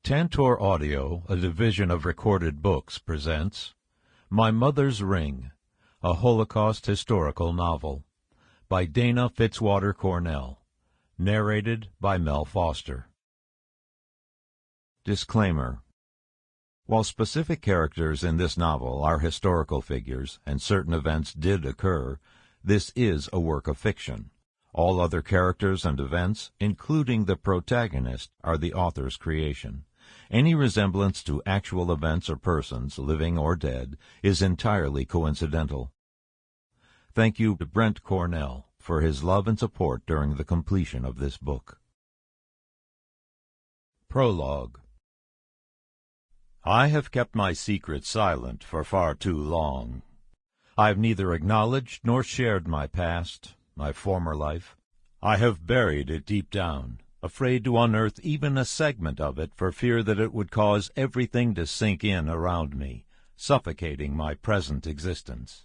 Tantor Audio, a division of Recorded Books, presents My Mother's Ring, a Holocaust Historical Novel, by Dana Fitzwater Cornell, narrated by Mel Foster. Disclaimer. While specific characters in this novel are historical figures, and certain events did occur, this is a work of fiction. All other characters and events, including the protagonist, are the author's creation. Any resemblance to actual events or persons, living or dead, is entirely coincidental. Thank you to Brent Cornell for his love and support during the completion of this book. Prologue. I have kept my secret silent for far too long. I have neither acknowledged nor shared my past, my former life. I have buried it deep down, afraid to unearth even a segment of it for fear that it would cause everything to sink in around me, suffocating my present existence.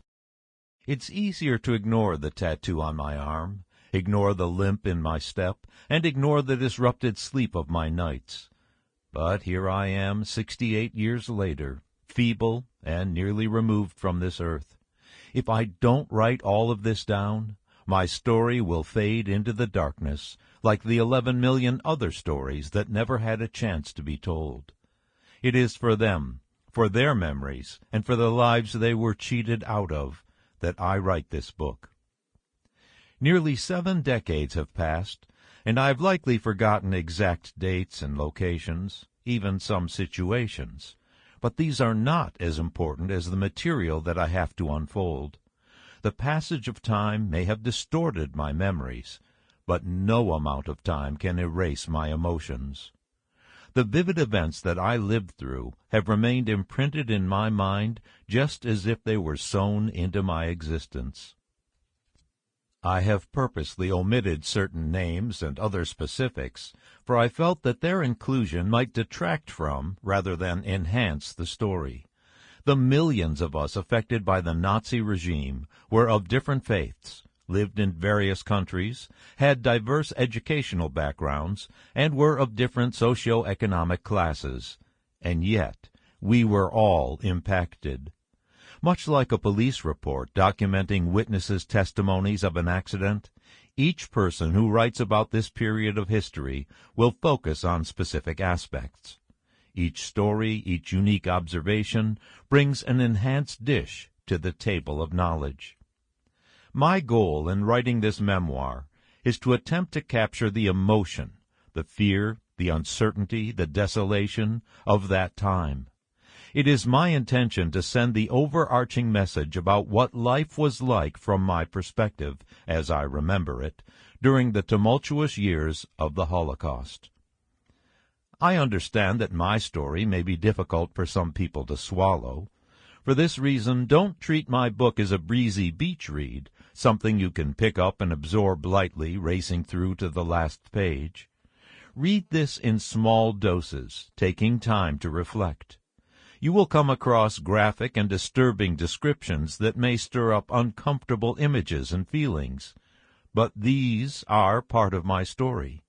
It's easier to ignore the tattoo on my arm, ignore the limp in my step, and ignore the disrupted sleep of my nights. But here I am, 68 years later, feeble and nearly removed from this earth. If I don't write all of this down, my story will fade into the darkness, like the 11 million other stories that never had a chance to be told. It is for them, for their memories, and for the lives they were cheated out of, that I write this book. Nearly 7 decades have passed, and I've likely forgotten exact dates and locations, even some situations. But these are not as important as the material that I have to unfold. The passage of time may have distorted my memories, but no amount of time can erase my emotions. The vivid events that I lived through have remained imprinted in my mind just as if they were sewn into my existence. I have purposely omitted certain names and other specifics, for I felt that their inclusion might detract from, rather than enhance, the story. The millions of us affected by the Nazi regime were of different faiths, lived in various countries, had diverse educational backgrounds, and were of different socio-economic classes, and yet we were all impacted. Much like a police report documenting witnesses' testimonies of an accident, each person who writes about this period of history will focus on specific aspects. Each story, each unique observation, brings an enhanced dish to the table of knowledge. My goal in writing this memoir is to attempt to capture the emotion, the fear, the uncertainty, the desolation of that time. It is my intention to send the overarching message about what life was like from my perspective, as I remember it, during the tumultuous years of the Holocaust. I understand that my story may be difficult for some people to swallow. For this reason, don't treat my book as a breezy beach read, something you can pick up and absorb lightly, racing through to the last page. Read this in small doses, taking time to reflect. You will come across graphic and disturbing descriptions that may stir up uncomfortable images and feelings. But these are part of my story.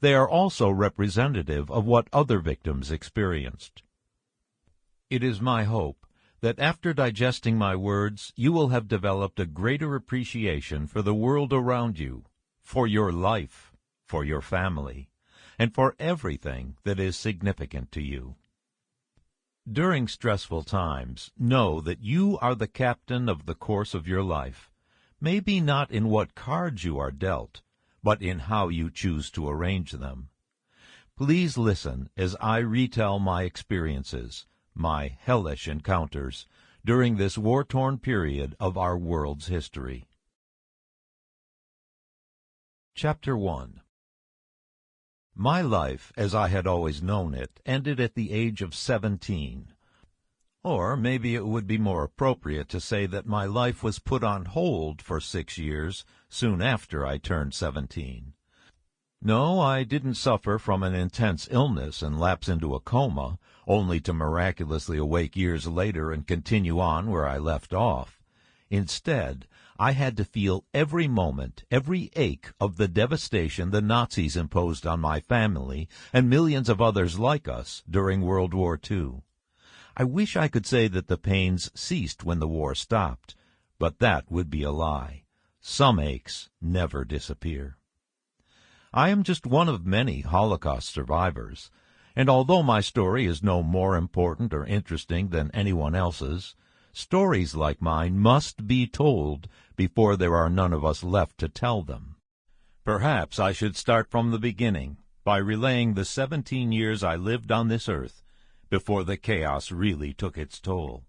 They are also representative of what other victims experienced. It is my hope that after digesting my words, you will have developed a greater appreciation for the world around you, for your life, for your family, and for everything that is significant to you. During stressful times, know that you are the captain of the course of your life, maybe not in what cards you are dealt, but in how you choose to arrange them. Please listen as I retell my experiences, my hellish encounters, during this war-torn period of our world's history. Chapter 1. My life, as I had always known it, ended at the age of 17. Or maybe it would be more appropriate to say that my life was put on hold for 6 years, soon after I turned 17. No, I didn't suffer from an intense illness and lapse into a coma, only to miraculously awake years later and continue on where I left off. Instead, I had to feel every moment, every ache of the devastation the Nazis imposed on my family and millions of others like us during World War II. I wish I could say that the pains ceased when the war stopped, but that would be a lie. Some aches never disappear. I am just one of many Holocaust survivors, and although my story is no more important or interesting than anyone else's, stories like mine must be told before there are none of us left to tell them. Perhaps I should start from the beginning by relaying the 17 years I lived on this earth before the chaos really took its toll.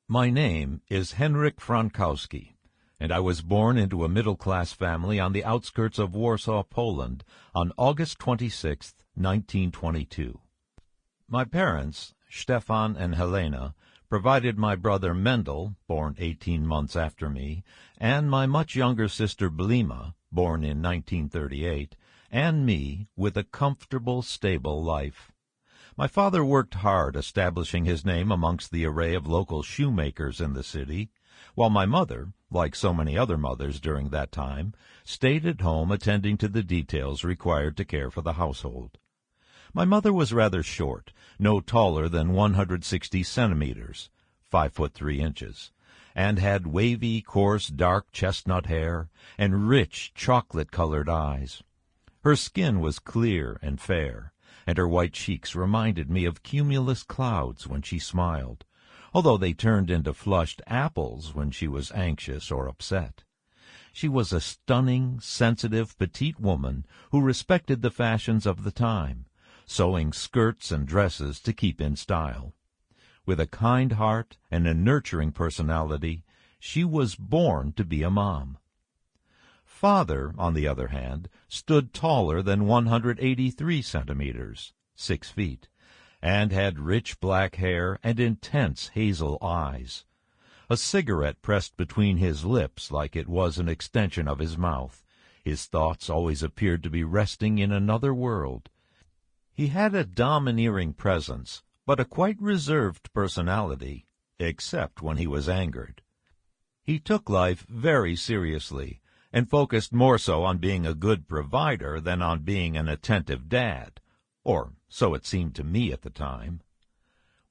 My name is Henryk Frankowski, and I was born into a middle-class family on the outskirts of Warsaw, Poland, on August 26, 1922. My parents, Stefan and Helena, provided my brother Mendel, born 18 months after me, and my much younger sister Blima, born in 1938, and me with a comfortable, stable life. My father worked hard establishing his name amongst the array of local shoemakers in the city, while my mother, like so many other mothers during that time, stayed at home attending to the details required to care for the household. My mother was rather short, no taller than 160 centimeters, 5'3", and had wavy, coarse, dark chestnut hair and rich, chocolate-colored eyes. Her skin was clear and fair, and her white cheeks reminded me of cumulus clouds when she smiled, although they turned into flushed apples when she was anxious or upset. She was a stunning, sensitive, petite woman who respected the fashions of the time, sewing skirts and dresses to keep in style. With a kind heart and a nurturing personality, she was born to be a mom. Father, on the other hand, stood taller than 183 centimeters, 6 feet, and had rich black hair and intense hazel eyes. A cigarette pressed between his lips like it was an extension of his mouth. His thoughts always appeared to be resting in another world. He had a domineering presence, but a quite reserved personality, except when he was angered. He took life very seriously, and focused more so on being a good provider than on being an attentive dad, or so it seemed to me at the time.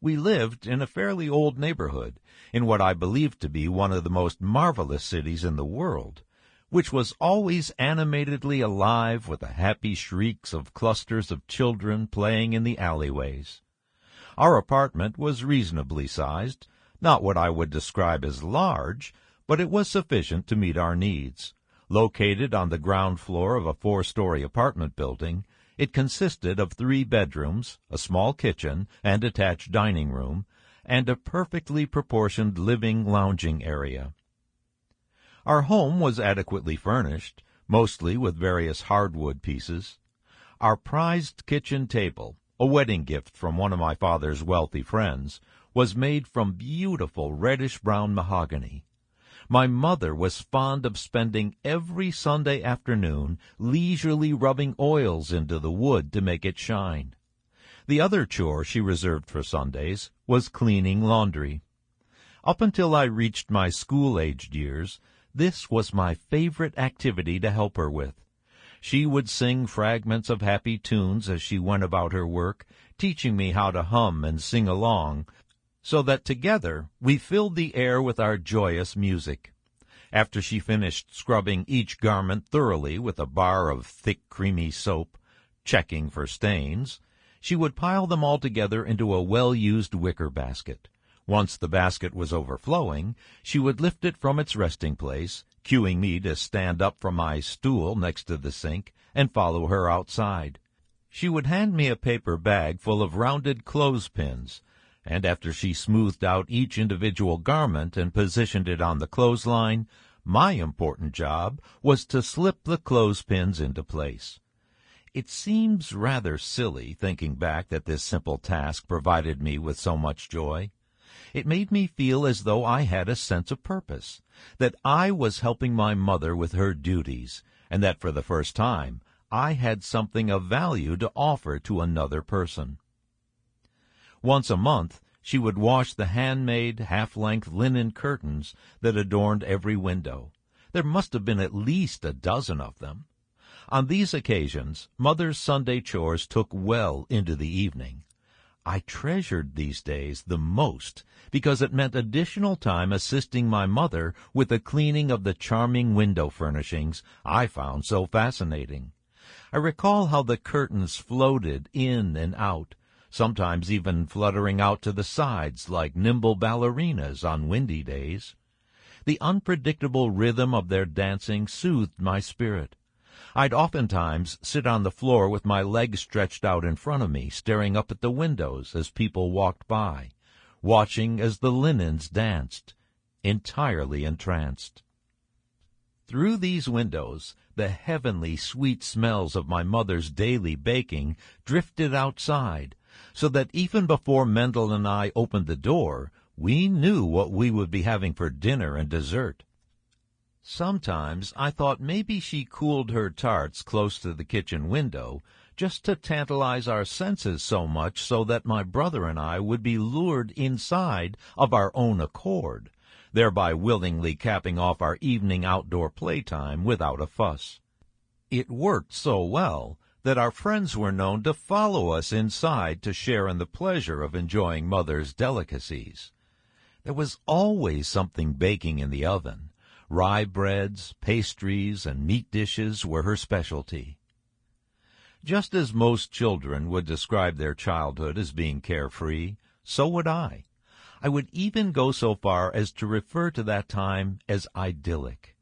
We lived in a fairly old neighborhood, in what I believed to be one of the most marvelous cities in the world, which was always animatedly alive with the happy shrieks of clusters of children playing in the alleyways. Our apartment was reasonably sized, not what I would describe as large, but it was sufficient to meet our needs. Located on the ground floor of a 4-story apartment building, it consisted of 3 bedrooms, a small kitchen and attached dining room, and a perfectly proportioned living-lounging area. Our home was adequately furnished, mostly with various hardwood pieces. Our prized kitchen table, a wedding gift from one of my father's wealthy friends, was made from beautiful reddish-brown mahogany. My mother was fond of spending every Sunday afternoon leisurely rubbing oils into the wood to make it shine. The other chore she reserved for Sundays was cleaning laundry. Up until I reached my school-aged years, this was my favorite activity to help her with. She would sing fragments of happy tunes as she went about her work, teaching me how to hum and sing along, so that together we filled the air with our joyous music. After she finished scrubbing each garment thoroughly with a bar of thick, creamy soap, checking for stains, she would pile them all together into a well-used wicker basket. Once the basket was overflowing, she would lift it from its resting place, cueing me to stand up from my stool next to the sink and follow her outside. She would hand me a paper bag full of rounded clothespins, and after she smoothed out each individual garment and positioned it on the clothesline, my important job was to slip the clothespins into place. It seems rather silly, thinking back, that this simple task provided me with so much joy. It made me feel as though I had a sense of purpose, that I was helping my mother with her duties, and that for the first time I had something of value to offer to another person. Once a month, she would wash the handmade, half-length linen curtains that adorned every window. There must have been at least a dozen of them. On these occasions, Mother's Sunday chores took well into the evening. I treasured these days the most because it meant additional time assisting my mother with the cleaning of the charming window furnishings I found so fascinating. I recall how the curtains floated in and out, sometimes even fluttering out to the sides like nimble ballerinas on windy days. The unpredictable rhythm of their dancing soothed my spirit. I'd oftentimes sit on the floor with my legs stretched out in front of me, staring up at the windows as people walked by, watching as the linens danced, entirely entranced. Through these windows, the heavenly sweet smells of my mother's daily baking drifted outside, so that even before Mendel and I opened the door, we knew what we would be having for dinner and dessert. Sometimes I thought maybe she cooled her tarts close to the kitchen window just to tantalize our senses so much so that my brother and I would be lured inside of our own accord, thereby willingly capping off our evening outdoor playtime without a fuss. It worked so well that our friends were known to follow us inside to share in the pleasure of enjoying Mother's delicacies. There was always something baking in the oven. Rye breads, pastries, and meat dishes were her specialty. Just as most children would describe their childhood as being carefree, so would I. I would even go so far as to refer to that time as idyllic.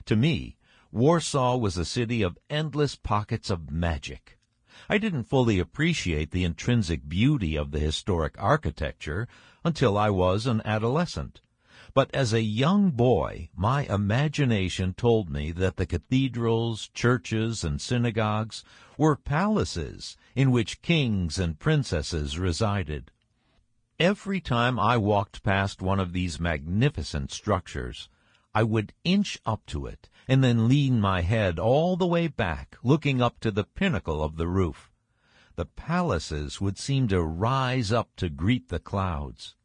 To me, Warsaw was a city of endless pockets of magic. I didn't fully appreciate the intrinsic beauty of the historic architecture until I was an adolescent. But as a young boy, my imagination told me that the cathedrals, churches, and synagogues were palaces in which kings and princesses resided. Every time I walked past one of these magnificent structures, I would inch up to it and then lean my head all the way back, looking up to the pinnacle of the roof. The palaces would seem to rise up to greet the clouds.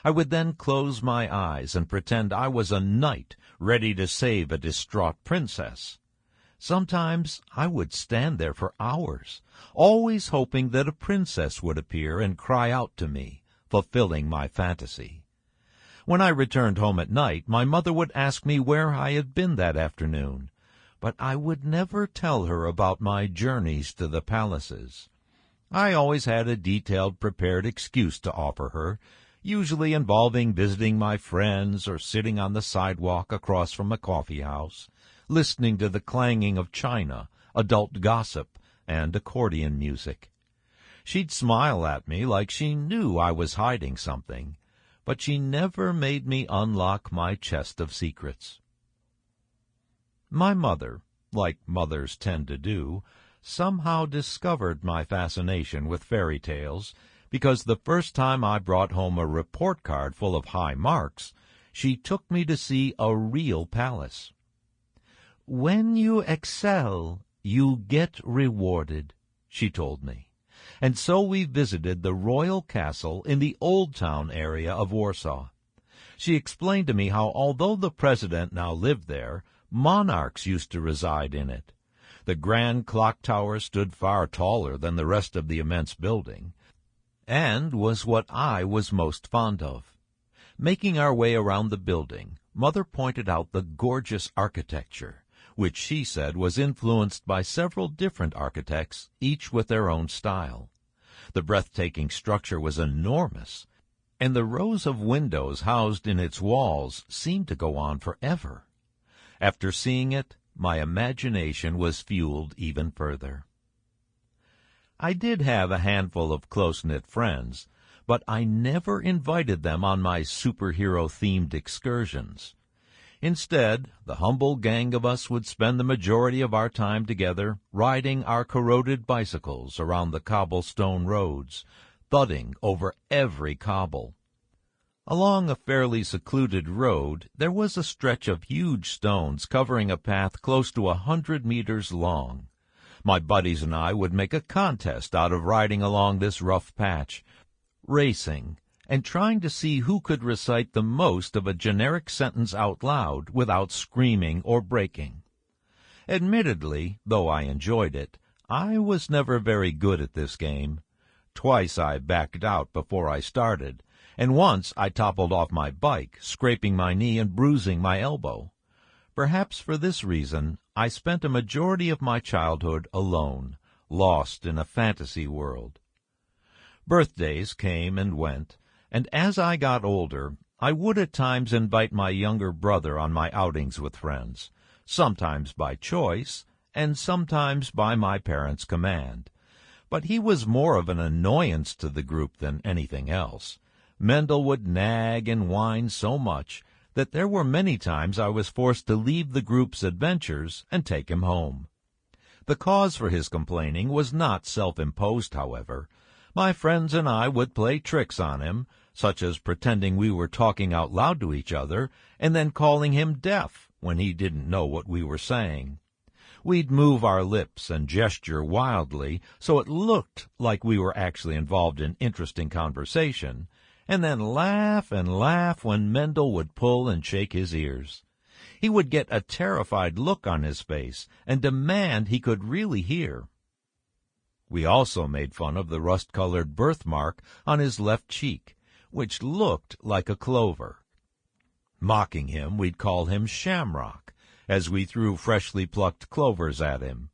I would then close my eyes and pretend I was a knight ready to save a distraught princess. Sometimes I would stand there for hours, always hoping that a princess would appear and cry out to me, fulfilling my fantasy. When I returned home at night, my mother would ask me where I had been that afternoon, but I would never tell her about my journeys to the palaces. I always had a detailed, prepared excuse to offer her, usually involving visiting my friends or sitting on the sidewalk across from a coffee house, listening to the clanging of china, adult gossip, and accordion music. She'd smile at me like she knew I was hiding something, but she never made me unlock my chest of secrets. My mother, like mothers tend to do, somehow discovered my fascination with fairy tales, because the first time I brought home a report card full of high marks, she took me to see a real palace. "When you excel, you get rewarded," she told me. And so we visited the royal castle in the Old Town area of Warsaw. She explained to me how, although the president now lived there, monarchs used to reside in it. The grand clock tower stood far taller than the rest of the immense building, and was what I was most fond of. Making our way around the building, Mother pointed out the gorgeous architecture, which she said was influenced by several different architects, each with their own style. The breathtaking structure was enormous, and the rows of windows housed in its walls seemed to go on forever. After seeing it, my imagination was fueled even further. I did have a handful of close-knit friends, but I never invited them on my superhero-themed excursions. Instead, the humble gang of us would spend the majority of our time together riding our corroded bicycles around the cobblestone roads, thudding over every cobble. Along a fairly secluded road, there was a stretch of huge stones covering a path close to 100 meters long. My buddies and I would make a contest out of riding along this rough patch, racing, and trying to see who could recite the most of a generic sentence out loud without screaming or breaking. Admittedly, though I enjoyed it, I was never very good at this game. Twice I backed out before I started, and once I toppled off my bike, scraping my knee and bruising my elbow. Perhaps for this reason, I spent a majority of my childhood alone, lost in a fantasy world. Birthdays came and went, and as I got older, I would at times invite my younger brother on my outings with friends, sometimes by choice, and sometimes by my parents' command. But he was more of an annoyance to the group than anything else. Mendel would nag and whine so much that there were many times I was forced to leave the group's adventures and take him home. The cause for his complaining was not self-imposed, however. My friends and I would play tricks on him, such as pretending we were talking out loud to each other and then calling him deaf when he didn't know what we were saying. We'd move our lips and gesture wildly so it looked like we were actually involved in interesting conversation, and then laugh and laugh when Mendel would pull and shake his ears. He would get a terrified look on his face and demand he could really hear. We also made fun of the rust-colored birthmark on his left cheek, which looked like a clover. Mocking him, we'd call him Shamrock, as we threw freshly plucked clovers at him.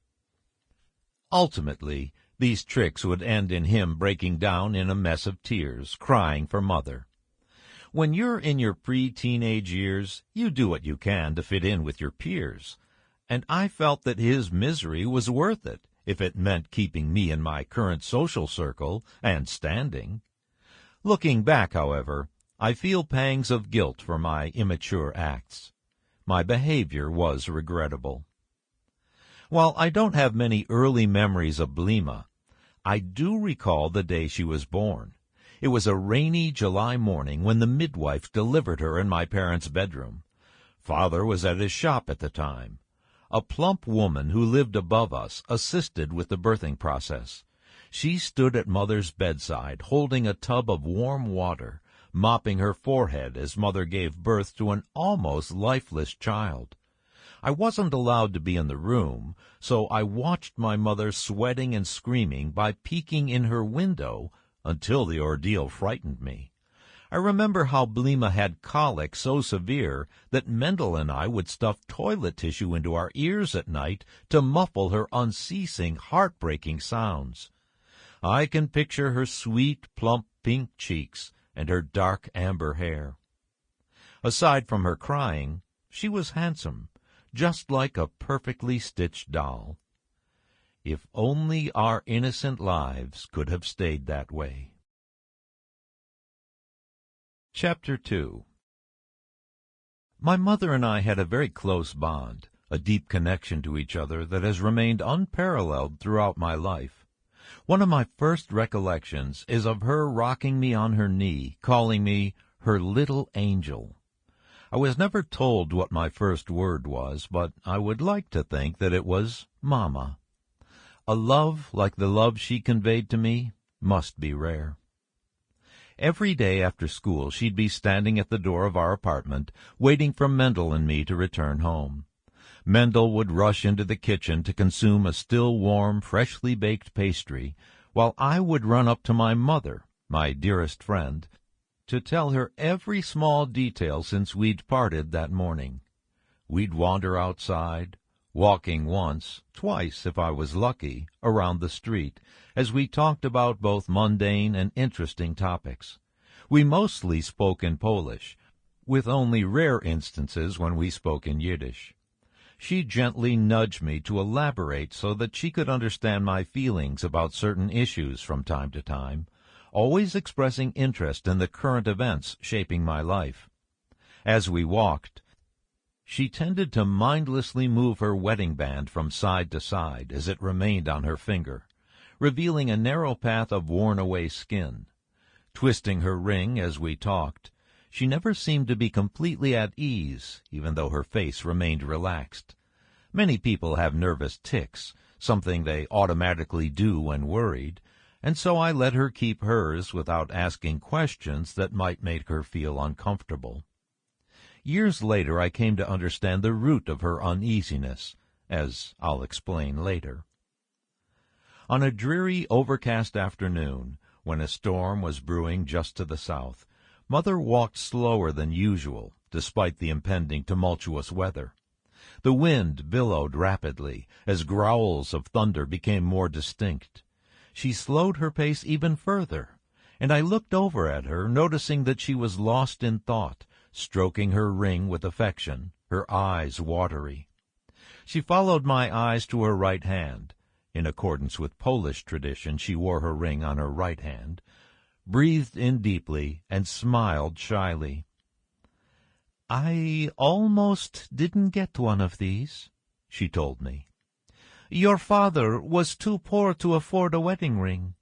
Ultimately, these tricks would end in him breaking down in a mess of tears, crying for Mother. When you're in your pre-teenage years, you do what you can to fit in with your peers, and I felt that his misery was worth it if it meant keeping me in my current social circle and standing. Looking back, however, I feel pangs of guilt for my immature acts. My behavior was regrettable. While I don't have many early memories of Blima, I do recall the day she was born. It was a rainy July morning when the midwife delivered her in my parents' bedroom. Father was at his shop at the time. A plump woman who lived above us assisted with the birthing process. She stood at Mother's bedside, holding a tub of warm water, mopping her forehead as Mother gave birth to an almost lifeless child. I wasn't allowed to be in the room, so I watched my mother sweating and screaming by peeking in her window until the ordeal frightened me. I remember how Blima had colic so severe that Mendel and I would stuff toilet tissue into our ears at night to muffle her unceasing, heartbreaking sounds. I can picture her sweet, plump pink cheeks and her dark amber hair. Aside from her crying, she was handsome, just like a perfectly stitched doll. If only our innocent lives could have stayed that way. Chapter 2. My mother and I had a very close bond, a deep connection to each other that has remained unparalleled throughout my life. One of my first recollections is of her rocking me on her knee, calling me her little angel. I was never told what my first word was, but I would like to think that it was Mama. A love like the love she conveyed to me must be rare. Every day after school she'd be standing at the door of our apartment, waiting for Mendel and me to return home. Mendel would rush into the kitchen to consume a still warm, freshly baked pastry, while I would run up to my mother, my dearest friend, to tell her every small detail since we'd parted that morning. We'd wander outside, walking once, twice if I was lucky, around the street, as we talked about both mundane and interesting topics. We mostly spoke in Polish, with only rare instances when we spoke in Yiddish. She gently nudged me to elaborate so that she could understand my feelings about certain issues from time to time, always expressing interest in the current events shaping my life. As we walked, she tended to mindlessly move her wedding band from side to side as it remained on her finger, revealing a narrow path of worn-away skin. Twisting her ring as we talked, she never seemed to be completely at ease, even though her face remained relaxed. Many people have nervous tics, something they automatically do when worried, and so I let her keep hers without asking questions that might make her feel uncomfortable. Years later I came to understand the root of her uneasiness, as I'll explain later. On a dreary, overcast afternoon, when a storm was brewing just to the south, Mother walked slower than usual, despite the impending tumultuous weather. The wind billowed rapidly, as growls of thunder became more distinct. She slowed her pace even further, and I looked over at her, noticing that she was lost in thought, stroking her ring with affection, her eyes watery. She followed my eyes to her right hand. In accordance with Polish tradition, she wore her ring on her right hand, breathed in deeply, and smiled shyly. "I almost didn't get one of these," she told me. "Your father was too poor to afford a wedding ring.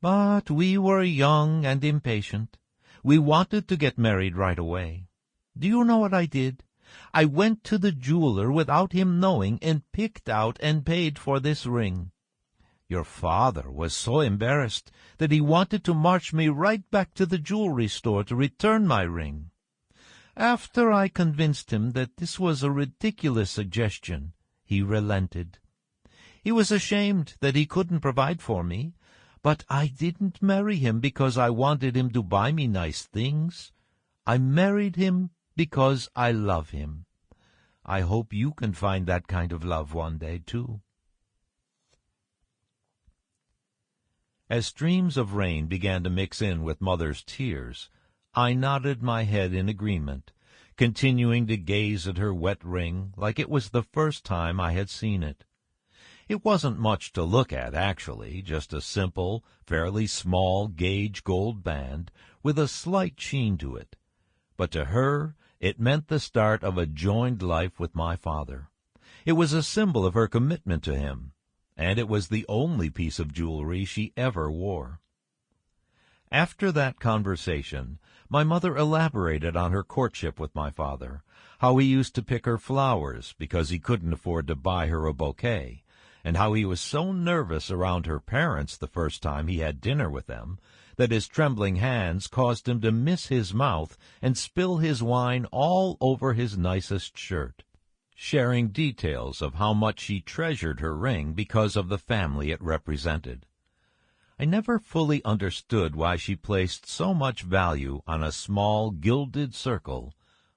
But we were young and impatient. We wanted to get married right away. Do you know what I did? I went to the jeweler without him knowing and picked out and paid for this ring. Your father was so embarrassed that he wanted to march me right back to the jewelry store to return my ring. After I convinced him that this was a ridiculous suggestion, he relented. He was ashamed that he couldn't provide for me, but I didn't marry him because I wanted him to buy me nice things. I married him because I love him. I hope you can find that kind of love one day, too." As streams of rain began to mix in with Mother's tears, I nodded my head in agreement, continuing to gaze at her wet ring like it was the first time I had seen it. It wasn't much to look at, actually, just a simple, fairly small gauge gold band with a slight sheen to it. But to her, it meant the start of a joined life with my father. It was a symbol of her commitment to him, and it was the only piece of jewelry she ever wore. After that conversation, my mother elaborated on her courtship with my father, how he used to pick her flowers because he couldn't afford to buy her a bouquet, and how he was so nervous around her parents the first time he had dinner with them that his trembling hands caused him to miss his mouth and spill his wine all over his nicest shirt, sharing details of how much she treasured her ring because of the family it represented. I never fully understood why she placed so much value on a small gilded circle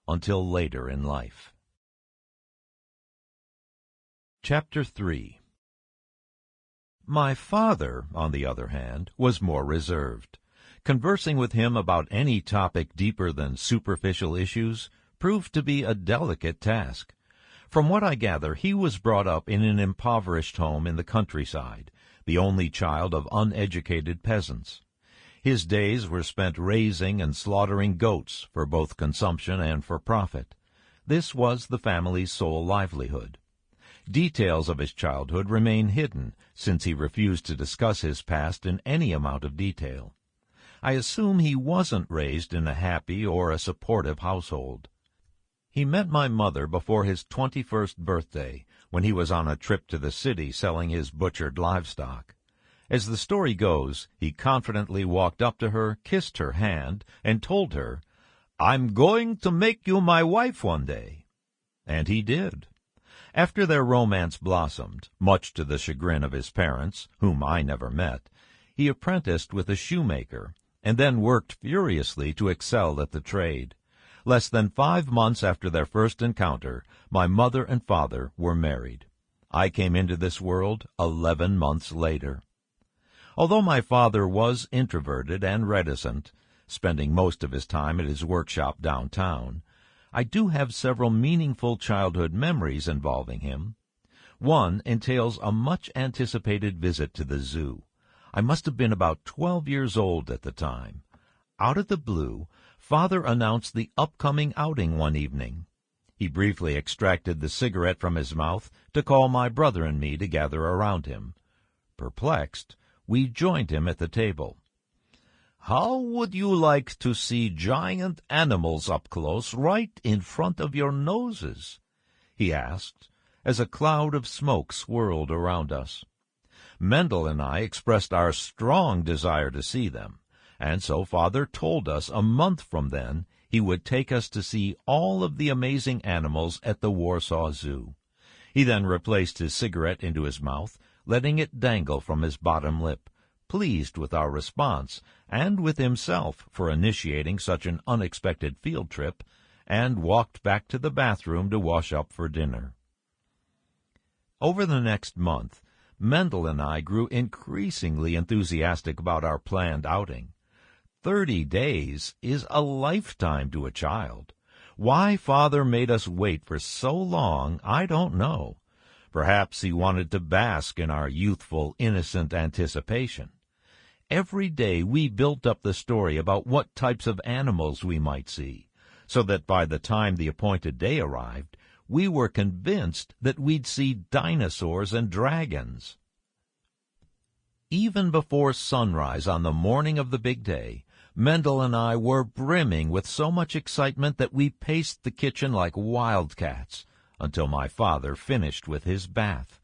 until later in life. Chapter 3. My father, on the other hand, was more reserved. Conversing with him about any topic deeper than superficial issues proved to be a delicate task. From what I gather, he was brought up in an impoverished home in the countryside, the only child of uneducated peasants. His days were spent raising and slaughtering goats for both consumption and for profit. This was the family's sole livelihood. Details of his childhood remain hidden, since he refused to discuss his past in any amount of detail. I assume he wasn't raised in a happy or a supportive household. He met my mother before his 21st birthday, when he was on a trip to the city selling his butchered livestock. As the story goes, he confidently walked up to her, kissed her hand, and told her, "I'm going to make you my wife one day." And he did. After their romance blossomed, much to the chagrin of his parents, whom I never met, he apprenticed with a shoemaker, and then worked furiously to excel at the trade. Less than 5 months after their first encounter, my mother and father were married. I came into this world 11 months later. Although my father was introverted and reticent, spending most of his time at his workshop downtown, I do have several meaningful childhood memories involving him. One entails a much-anticipated visit to the zoo. I must have been about 12 years old at the time. Out of the blue, Father announced the upcoming outing one evening. He briefly extracted the cigarette from his mouth to call my brother and me to gather around him. Perplexed, we joined him at the table. "How would you like to see giant animals up close right in front of your noses?" he asked, as a cloud of smoke swirled around us. Mendel and I expressed our strong desire to see them, and so Father told us a month from then he would take us to see all of the amazing animals at the Warsaw Zoo. He then replaced his cigarette into his mouth, letting it dangle from his bottom lip, pleased with our response and with himself for initiating such an unexpected field trip, and walked back to the bathroom to wash up for dinner. Over the next month, Mendel and I grew increasingly enthusiastic about our planned outing. 30 days is a lifetime to a child. Why Father made us wait for so long, I don't know. Perhaps he wanted to bask in our youthful, innocent anticipation. Every day we built up the story about what types of animals we might see, so that by the time the appointed day arrived, we were convinced that we'd see dinosaurs and dragons. Even before sunrise on the morning of the big day, Mendel and I were brimming with so much excitement that we paced the kitchen like wildcats until my father finished with his bath.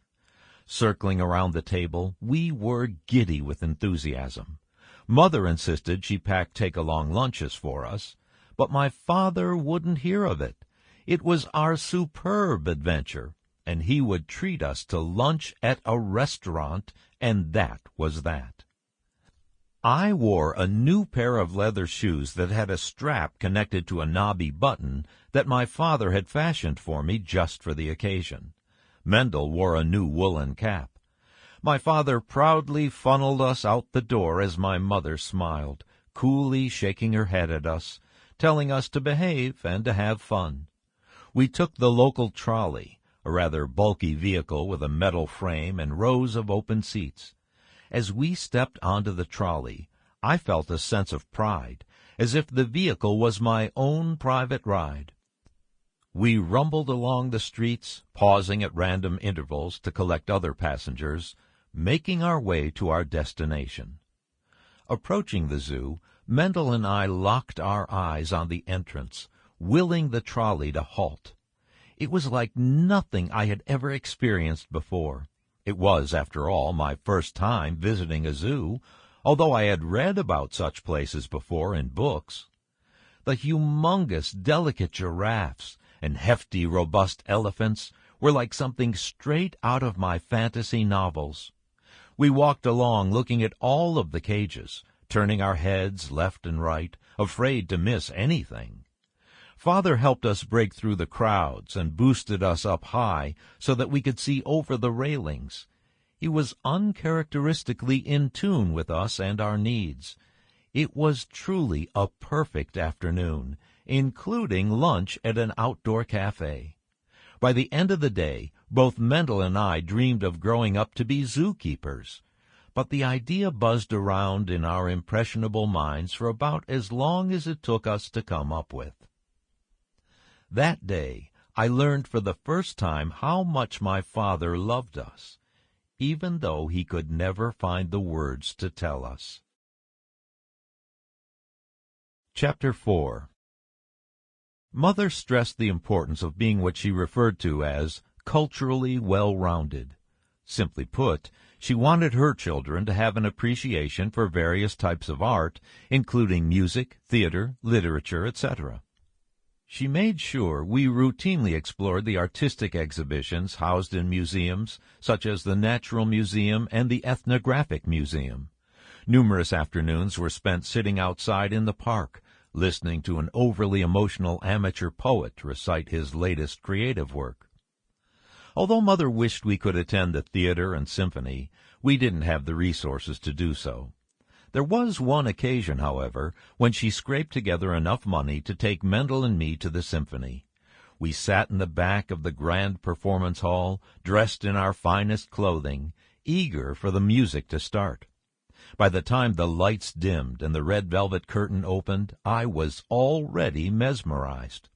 Circling around the table, we were giddy with enthusiasm. Mother insisted she pack take-along lunches for us, but my father wouldn't hear of it. It was our superb adventure, and he would treat us to lunch at a restaurant, and that was that. I wore a new pair of leather shoes that had a strap connected to a knobby button that my father had fashioned for me just for the occasion. Mendel wore a new woolen cap. My father proudly funneled us out the door as my mother smiled, coolly shaking her head at us, telling us to behave and to have fun. We took the local trolley, a rather bulky vehicle with a metal frame and rows of open seats. As we stepped onto the trolley, I felt a sense of pride, as if the vehicle was my own private ride. We rumbled along the streets, pausing at random intervals to collect other passengers, making our way to our destination. Approaching the zoo, Mendel and I locked our eyes on the entrance, willing the trolley to halt. It was like nothing I had ever experienced before. It was, after all, my first time visiting a zoo, although I had read about such places before in books. The humongous, delicate giraffes and hefty, robust elephants were like something straight out of my fantasy novels. We walked along looking at all of the cages, turning our heads left and right, afraid to miss anything. Father helped us break through the crowds and boosted us up high so that we could see over the railings. He was uncharacteristically in tune with us and our needs. It was truly a perfect afternoon, including lunch at an outdoor cafe. By the end of the day, both Mendel and I dreamed of growing up to be zookeepers, but the idea buzzed around in our impressionable minds for about as long as it took us to come up with. That day, I learned for the first time how much my father loved us, even though he could never find the words to tell us. Chapter 4. Mother stressed the importance of being what she referred to as culturally well-rounded. Simply put, she wanted her children to have an appreciation for various types of art, including music, theater, literature, etc. She made sure we routinely explored the artistic exhibitions housed in museums, such as the Natural Museum and the Ethnographic Museum. Numerous afternoons were spent sitting outside in the park, listening to an overly emotional amateur poet recite his latest creative work. Although Mother wished we could attend the theater and symphony, we didn't have the resources to do so. There was one occasion, however, when she scraped together enough money to take Mendel and me to the symphony. We sat in the back of the grand performance hall, dressed in our finest clothing, eager for the music to start. By the time the lights dimmed and the red velvet curtain opened, I was already mesmerized.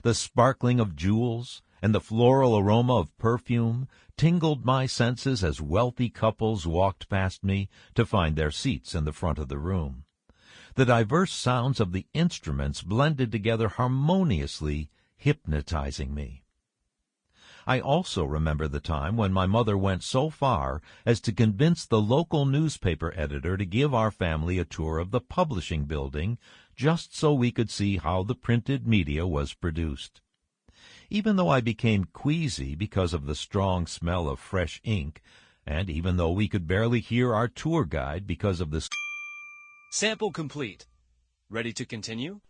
The sparkling of jewels and the floral aroma of perfume tingled my senses as wealthy couples walked past me to find their seats in the front of the room. The diverse sounds of the instruments blended together harmoniously, hypnotizing me. I also remember the time when my mother went so far as to convince the local newspaper editor to give our family a tour of the publishing building, just so we could see how the printed media was produced. Even though I became queasy because of the strong smell of fresh ink, and even though we could barely hear our tour guide because of the... Sample complete. Ready to continue?